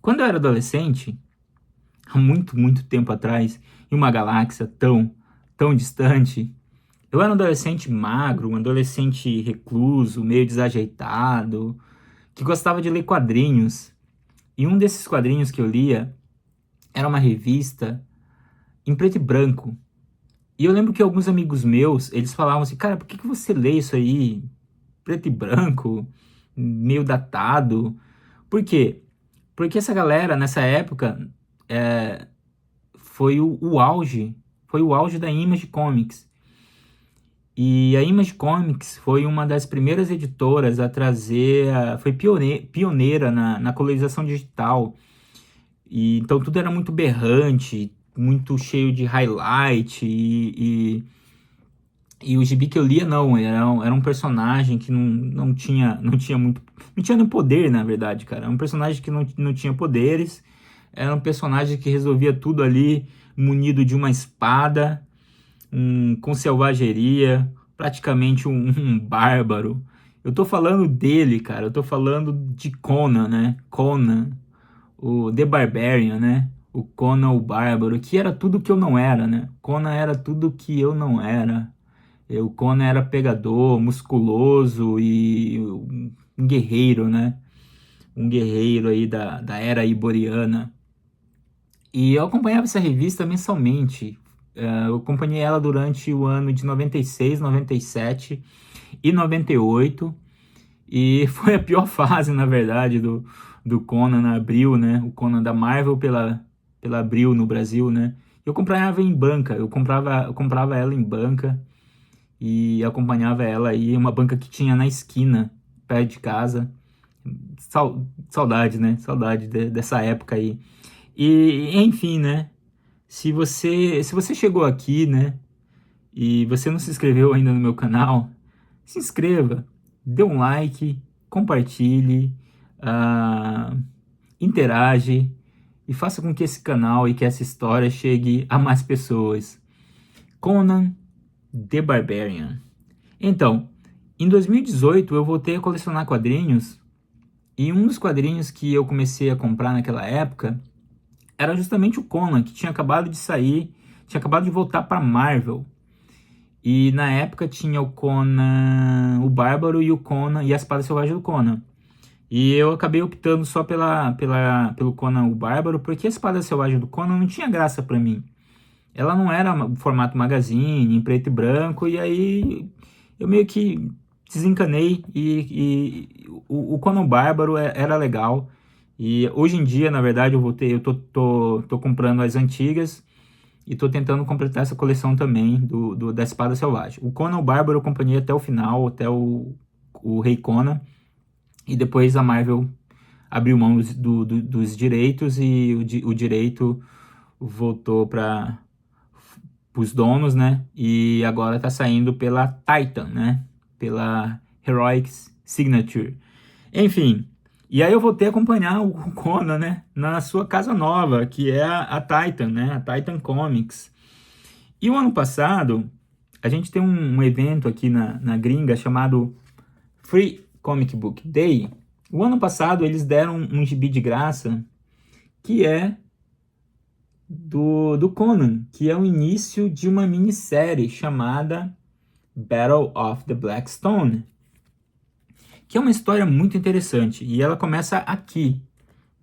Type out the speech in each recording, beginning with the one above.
Quando eu era adolescente, há muito, muito tempo atrás, em uma galáxia tão distante, eu era um adolescente magro, um adolescente recluso, meio desajeitado, que gostava de ler quadrinhos. E um desses quadrinhos que eu lia era uma revista em preto e branco. E eu lembro que alguns amigos meus, eles falavam assim, cara, por que que você lê isso aí, preto e branco, meio datado? Por quê? Porque essa galera, nessa época, é, foi o auge da Image Comics. E a Image Comics foi uma das primeiras editoras a trazer, foi pioneira na colorização digital. E então tudo era muito berrante, muito cheio de highlight e o gibi que eu lia não, era um personagem que não tinha muito, não tinha nem poder, na verdade, cara. Era um personagem que não tinha poderes, era um personagem que resolvia tudo ali munido de uma espada, com selvageria, praticamente um bárbaro. Eu tô falando dele, cara, eu tô falando de Conan, né? Conan, o The Barbarian, né? O Conan o Bárbaro, que era tudo que eu não era, né? Conan era tudo que eu não era. O Conan era pegador, musculoso e um guerreiro, né? Um guerreiro aí da era iboriana. E eu acompanhava essa revista mensalmente. Eu acompanhei ela durante o ano de 96, 97 e 98. E foi a pior fase, na verdade, do Conan na Abril, né? O Conan da Marvel pela Abril no Brasil, né? Eu comprava em banca, eu comprava ela em banca e acompanhava ela aí, uma banca que tinha na esquina, perto de casa. Saudade, né? Saudade dessa época aí. E, enfim, né? Se você chegou aqui, né? E você não se inscreveu ainda no meu canal, se inscreva, dê um like, compartilhe, ah, interage e faça com que esse canal e que essa história chegue a mais pessoas. Conan the Barbarian. Então, em 2018 eu voltei a colecionar quadrinhos e um dos quadrinhos que eu comecei a comprar naquela época era justamente o Conan, que tinha acabado de sair, tinha acabado de voltar para Marvel. E na época tinha o Conan, o Bárbaro e o Conan e a Espada Selvagem do Conan. E eu acabei optando só pelo Conan o Bárbaro, porque a Espada Selvagem do Conan não tinha graça pra mim. Ela não era formato magazine, em preto e branco, e aí eu meio que desencanei e o Conan Bárbaro era legal. E hoje em dia, na verdade, tô comprando as antigas e tô tentando completar essa coleção também da Espada Selvagem. O Conan o Bárbaro eu acompanhei até o final, até o Rei Conan, e depois a Marvel abriu mão dos direitos e o direito voltou para os donos, né? E agora tá saindo pela Titan, né? Pela Heroic Signature. Enfim, e aí eu voltei a acompanhar o Conan, né? Na sua casa nova, que é a Titan, né? A Titan Comics. E o ano passado, a gente tem um evento aqui na gringa chamado Free Comic Book Day. O ano passado eles deram um gibi de graça que é do Conan, que é o início de uma minissérie chamada Battle of the Black Stone, que é uma história muito interessante. E ela começa aqui,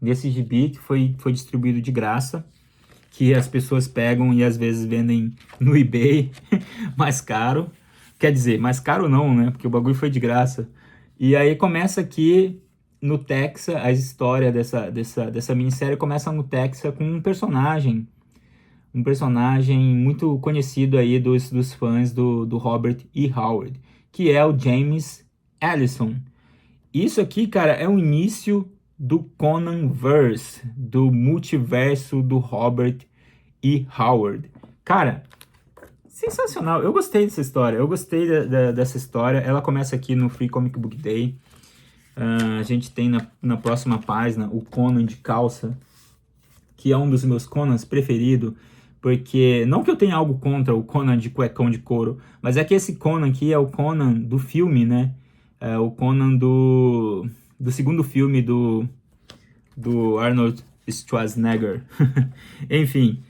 nesse gibi que foi distribuído de graça, que as pessoas pegam e às vezes vendem no eBay mais caro. Quer dizer, mais caro não, né? Porque o bagulho foi de graça. E aí começa aqui no Texas, a história dessa minissérie começa no Texas com um personagem muito conhecido aí dos fãs do Robert E. Howard, que é o James Allison. Isso aqui, cara, é o início do Conanverse, do multiverso do Robert E. Howard. Cara, sensacional. Eu gostei dessa história. Eu gostei dessa história. Ela começa aqui no Free Comic Book Day. A gente tem na próxima página o Conan de calça, que é um dos meus Conans preferidos, porque não que eu tenha algo contra o Conan de cuecão de couro, mas é que esse Conan aqui é o Conan do filme, né? É o Conan do segundo filme do Arnold Schwarzenegger. Enfim,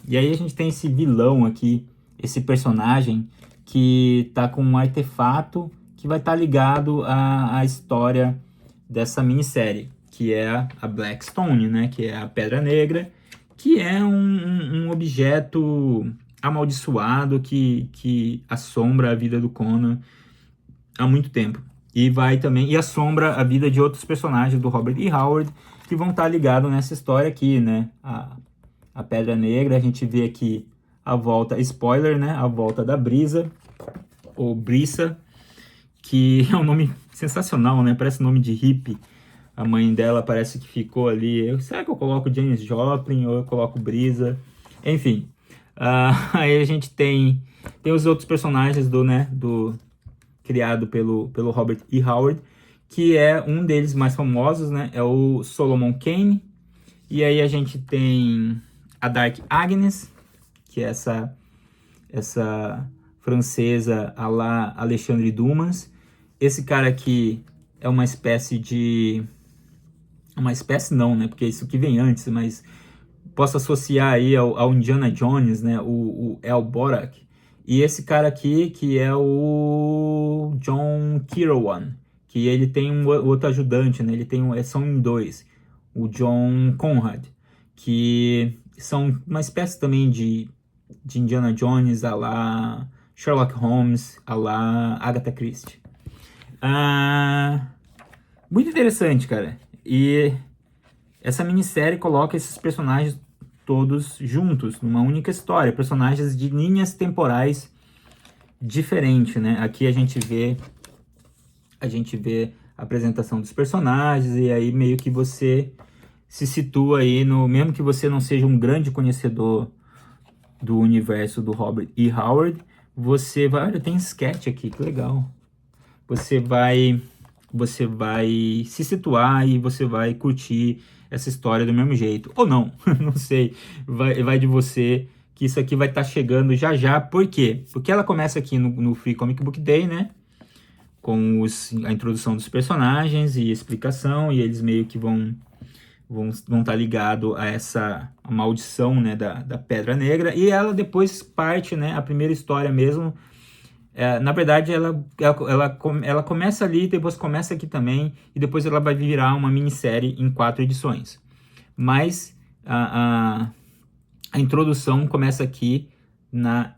e aí a gente tem esse vilão aqui, esse personagem que tá com um artefato que vai estar ligado à história dessa minissérie, que é a Blackstone, né? Que é a Pedra Negra, que é um objeto amaldiçoado que assombra a vida do Conan há muito tempo. E assombra a vida de outros personagens do Robert E. Howard que vão estar ligados nessa história aqui, né? A Pedra Negra, a gente vê aqui a volta, spoiler, né? A volta da Brisa, ou Brisa, que é um nome sensacional, né? Parece nome de hippie. A mãe dela parece que ficou ali. Será que eu coloco Janis Joplin ou eu coloco Brisa? Enfim. Aí a gente tem os outros personagens do criado pelo Robert E. Howard, que é um deles mais famosos, né? É o Solomon Kane. E aí a gente tem a Dark Agnes, que é essa francesa à la Alexandre Dumas. Esse cara aqui é uma espécie de... Uma espécie não, né? Porque isso que vem antes, mas posso associar aí ao Indiana Jones, né? O El Borak. E esse cara aqui, que é o John Kirwan, que ele tem um outro ajudante, né? Ele tem são em dois. O John Conrad, que são uma espécie também de Indiana Jones, a lá Sherlock Holmes, a lá Agatha Christie. Muito interessante, cara. E essa minissérie coloca esses personagens todos juntos, numa única história. Personagens de linhas temporais diferentes, né? Aqui a gente vê a apresentação dos personagens e aí meio que você se situa aí no... Mesmo que você não seja um grande conhecedor do universo do Robert E. Howard, você vai... Olha, tem sketch aqui, que legal. Você vai se situar e você vai curtir essa história do mesmo jeito. Ou não, não sei. Vai de você, que isso aqui vai estar chegando já já. Por quê? Porque ela começa aqui no Free Comic Book Day, né? Com a introdução dos personagens e explicação. E eles meio que vão estar ligados a essa maldição, né, da Pedra Negra. E ela depois parte, né? A primeira história mesmo... na verdade, ela começa ali, depois começa aqui também, e depois ela vai virar uma minissérie em 4 edições. Mas a introdução começa aqui na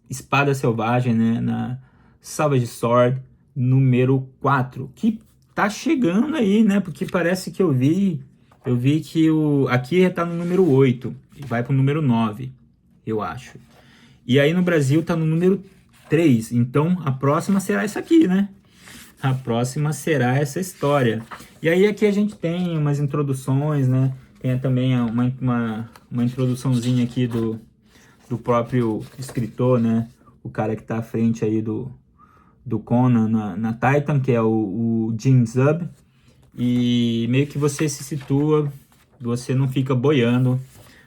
Espada Selvagem, né, na Savage Sword, número 4, que tá chegando aí, né, porque parece que eu vi que aqui tá no número 8, e vai pro número 9, eu acho. E aí no Brasil tá no número 3, então a próxima será essa aqui, né? A próxima será essa história. E aí aqui a gente tem umas introduções, né? Tem também uma introduçãozinha aqui do próprio escritor, né? O cara que tá à frente aí do Conan na Titan, que é o Jim Zub. E meio que você se situa, você não fica boiando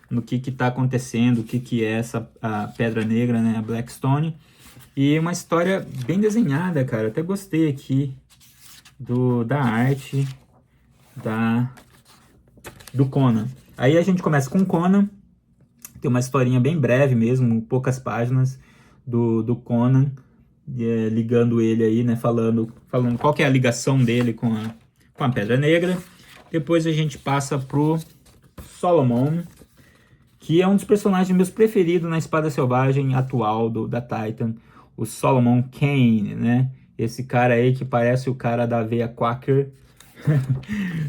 no que tá acontecendo, o que é a Pedra Negra, né? A Blackstone. E uma história bem desenhada, cara. Até gostei aqui da arte do Conan. Aí a gente começa com o Conan. Tem uma historinha bem breve mesmo, poucas páginas do Conan, ligando ele aí, né? Falando qual que é a ligação dele com a Pedra Negra. Depois a gente passa pro Solomon, que é um dos personagens meus preferidos na Espada Selvagem atual da Titan. O Solomon Kane, né? Esse cara aí que parece o cara da veia Quaker.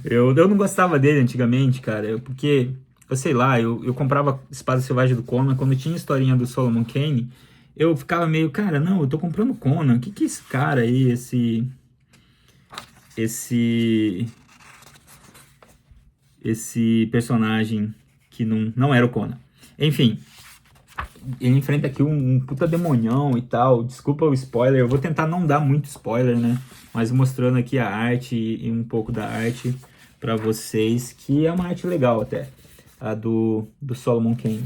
eu não gostava dele antigamente, cara, porque, eu sei lá, eu comprava Espada Selvagem do Conan, quando tinha historinha do Solomon Kane, eu ficava meio, cara, não, eu tô comprando Conan, o que é esse cara aí, esse personagem que não era o Conan. Enfim... Ele enfrenta aqui um puta demonhão e tal. Desculpa o spoiler, eu vou tentar não dar muito spoiler, né? Mas mostrando aqui a arte e um pouco da arte pra vocês, que é uma arte legal até, a do Solomon Kane.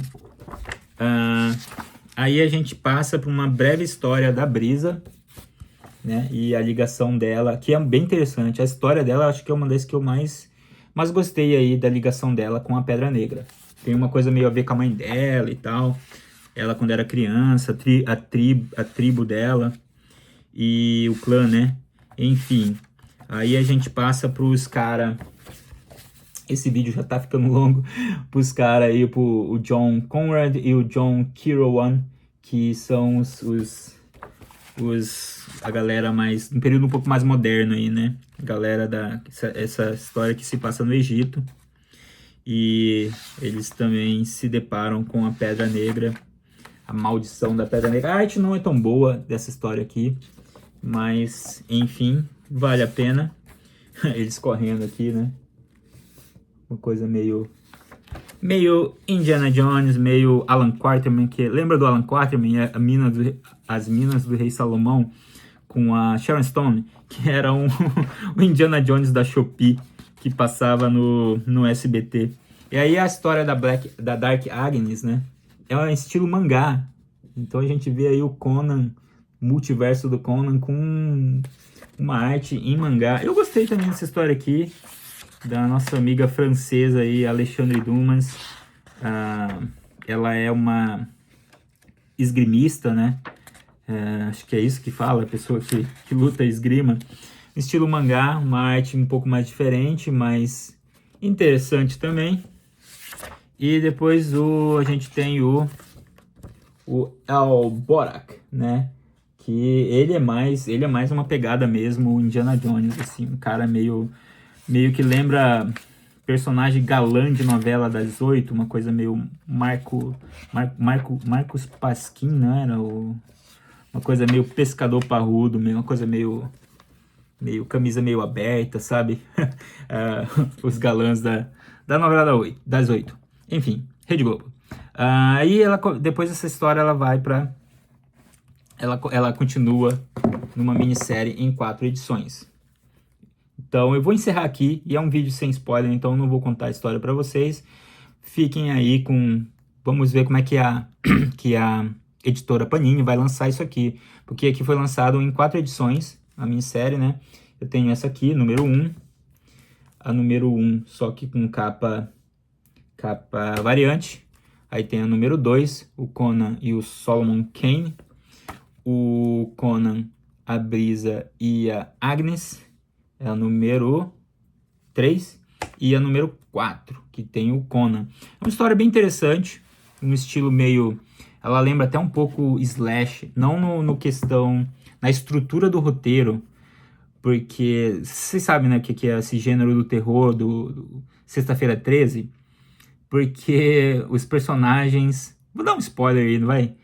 Aí a gente passa por uma breve história da Brisa, né? E a ligação dela, que é bem interessante. A história dela, acho que é uma das que eu mais mas gostei aí da ligação dela com a Pedra Negra. Tem uma coisa meio a ver com a mãe dela e tal. Ela quando era criança, a tribo dela e o clã, né? Enfim, aí a gente passa pros cara. Esse vídeo já tá ficando longo. Pros cara aí, o John Conrad e o John Kirowan, que são a galera mais, um período um pouco mais moderno aí, né? A galera essa história que se passa no Egito. E eles também se deparam com a Pedra Negra, a maldição da Pedra Negra. A arte não é tão boa dessa história aqui, mas enfim, vale a pena. Eles correndo aqui, né? Uma coisa meio Indiana Jones, meio Alan Quatermain, que lembra do Alan Quatermain, as Minas do Rei Salomão, com a Sharon Stone, que era o Indiana Jones da Shopee, que passava no SBT. E aí a história da Dark Agnes, né? É um estilo mangá. Então a gente vê aí o Conan, multiverso do Conan, com uma arte em mangá. Eu gostei também dessa história aqui, da nossa amiga francesa aí, Alexandre Dumas. Ela é uma esgrimista, né? Acho que é isso que fala, a pessoa que luta esgrima. Estilo mangá, uma arte um pouco mais diferente, mas interessante também. E depois a gente tem o Elborak, né? Que ele é mais uma pegada mesmo Indiana Jones, assim, um cara meio que lembra personagem galã de novela das 8, uma coisa meio Marcos Pasquim, não era? Uma coisa meio pescador parrudo, uma coisa meio camisa meio aberta, sabe? Os galãs da novela das 8. Enfim, Rede Globo. Aí depois dessa história ela vai para ela continua numa minissérie em 4 edições. Então eu vou encerrar aqui, e é um vídeo sem spoiler, então eu não vou contar a história para vocês. Fiquem aí vamos ver como é que a editora Panini vai lançar isso aqui, porque aqui foi lançado em 4 edições, a minissérie, né? Eu tenho essa aqui, número 1, a número 1, só que com capa variante. Aí tem a número 2, o Conan e o Solomon Kane, o Conan, a Brisa e a Agnes, é a número 3, e a número 4, que tem o Conan. É uma história bem interessante, um estilo meio... Ela lembra até um pouco Slash, não na estrutura do roteiro, porque vocês sabem, né, o que é esse gênero do terror, do Sexta-feira 13, porque os personagens... Vou dar um spoiler aí, não vai?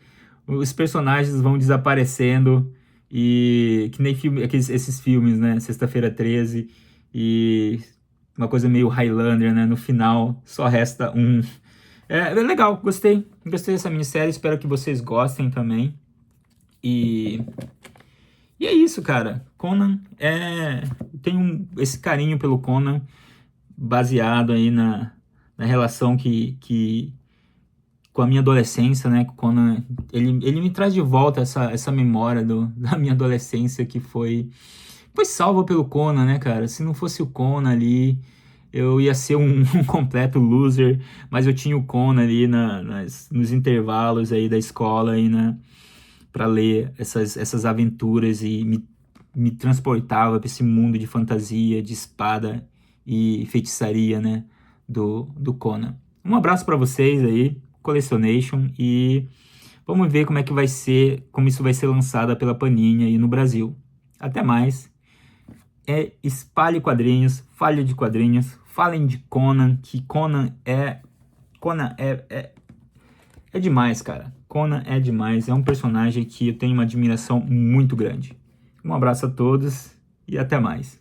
Os personagens vão desaparecendo, e que nem esses filmes, né, Sexta-feira 13, e uma coisa meio Highlander, né, no final só resta um. É legal, gostei dessa minissérie, espero que vocês gostem também. E é isso, cara. Conan tenho esse carinho pelo Conan, baseado aí na relação com a minha adolescência, né? Conan, ele me traz de volta essa memória da minha adolescência, que foi salva pelo Conan, né, cara? Se não fosse o Conan ali, eu ia ser um completo loser, mas eu tinha o Conan ali nos intervalos aí da escola aí, né, para ler essas aventuras, e me transportava para esse mundo de fantasia, de espada e feitiçaria, né, do Conan. Um abraço para vocês aí, Colecionation, e vamos ver como isso vai ser lançado pela Panini aí no Brasil. Até mais. Espalhe quadrinhos, fale de quadrinhos, falem de Conan, que Conan é demais, cara. Conan é demais, é um personagem que eu tenho uma admiração muito grande. Um abraço a todos e até mais.